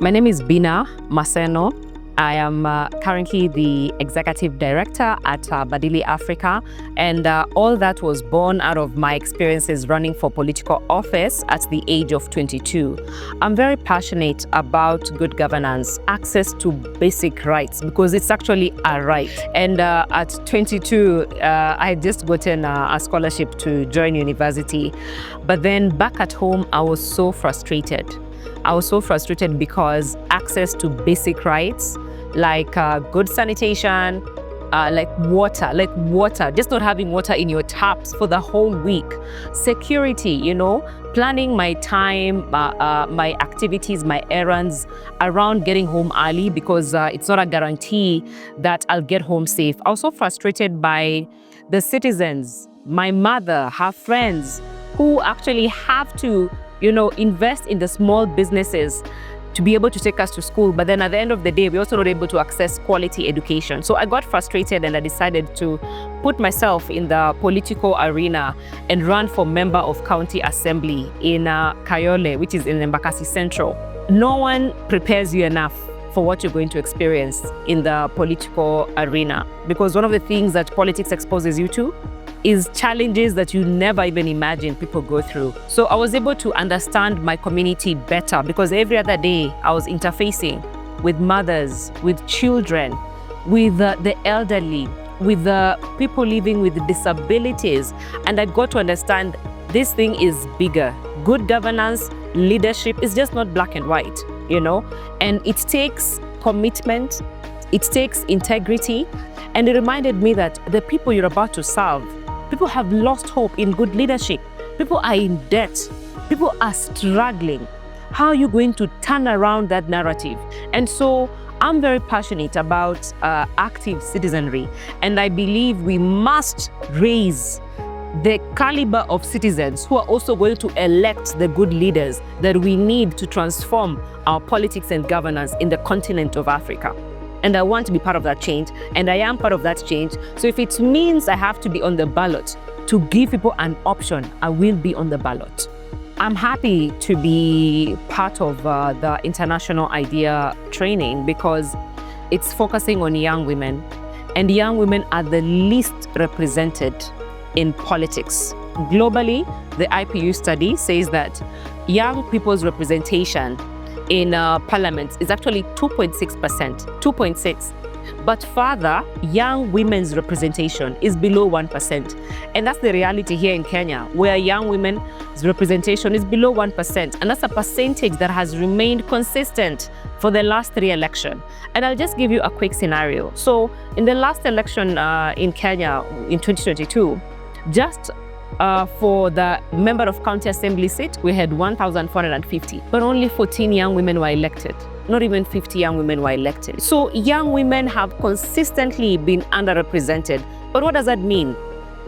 My name is Bina Maseno. I am currently the Executive Director at Badili Africa, and all that was born out of my experiences running for political office at the age of 22. I'm very passionate about good governance, access to basic rights, because it's actually a right. And at 22, I had just gotten a scholarship to join university. But then back at home, I was so frustrated. I was so frustrated because access to basic rights, like good sanitation, like water, just not having water in your taps for the whole week. Security, planning my time, my activities, my errands around getting home early, because it's not a guarantee that I'll get home safe. I was so frustrated by the citizens, my mother, her friends, who actually have to invest in the small businesses to be able to take us to school. But then at the end of the day, we're also not able to access quality education. So I got frustrated and I decided to put myself in the political arena and run for member of county assembly in Kayole, which is in Embakasi Central. No one prepares you enough for what you're going to experience in the political arena, because one of the things that politics exposes you to is challenges that you never even imagine people go through. So I was able to understand my community better, because every other day I was interfacing with mothers, with children, with the elderly, with the people living with disabilities. And I got to understand this thing is bigger. Good governance, leadership is just not black and white, and it takes commitment, it takes integrity. And it reminded me that the people you're about to serve, people have lost hope in good leadership. People are in debt. People are struggling. How are you going to turn around that narrative? And so I'm very passionate about active citizenry. And I believe we must raise the caliber of citizens who are also going to elect the good leaders that we need to transform our politics and governance in the continent of Africa. And I want to be part of that change, and I am part of that change. So if it means I have to be on the ballot to give people an option, I will be on the ballot. I'm happy to be part of the International Idea training, because it's focusing on young women, and young women are the least represented in politics. Globally, the IPU study says that young people's representation in parliament is actually 2.6%. But further, young women's representation is below 1%. And that's the reality here in Kenya, where young women's representation is below 1%. And that's a percentage that has remained consistent for the last 3 elections. And I'll just give you a quick scenario. So in the last election in Kenya in 2022, just for the member of county assembly seat, we had 1,450, but only 14 young women were elected. Not even 50 young women were elected. So young women have consistently been underrepresented. But what does that mean?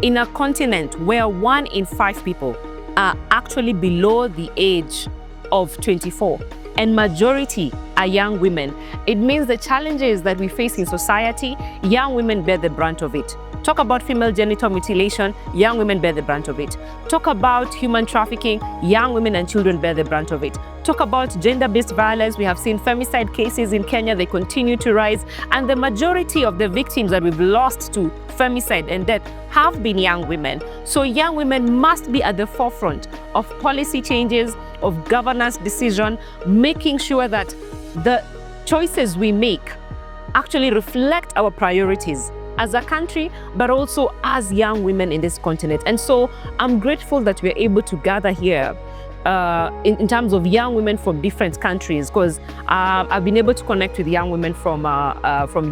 In a continent where 1 in 5 people are actually below the age of 24, and majority are young women, it means the challenges that we face in society, young women bear the brunt of it. Talk about female genital mutilation, young women bear the brunt of it. Talk about human trafficking, young women and children bear the brunt of it. Talk about gender-based violence, we have seen femicide cases in Kenya, they continue to rise. And the majority of the victims that we've lost to femicide and death have been young women. So young women must be at the forefront of policy changes, of governance decision, making sure that the choices we make actually reflect our priorities as a country, but also as young women in this continent. And so I'm grateful that we're able to gather here in terms of young women from different countries, because I've been able to connect with young women from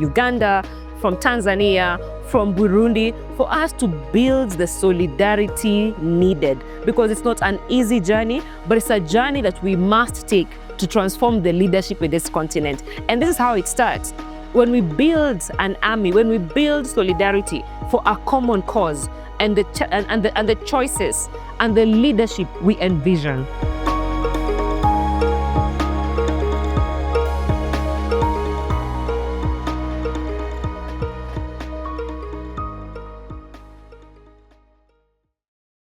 Uganda, from Tanzania, from Burundi, for us to build the solidarity needed, because it's not an easy journey, but it's a journey that we must take to transform the leadership in this continent. And this is how it starts. When we build an army, when we build solidarity for a common cause, and the choices and the leadership we envision.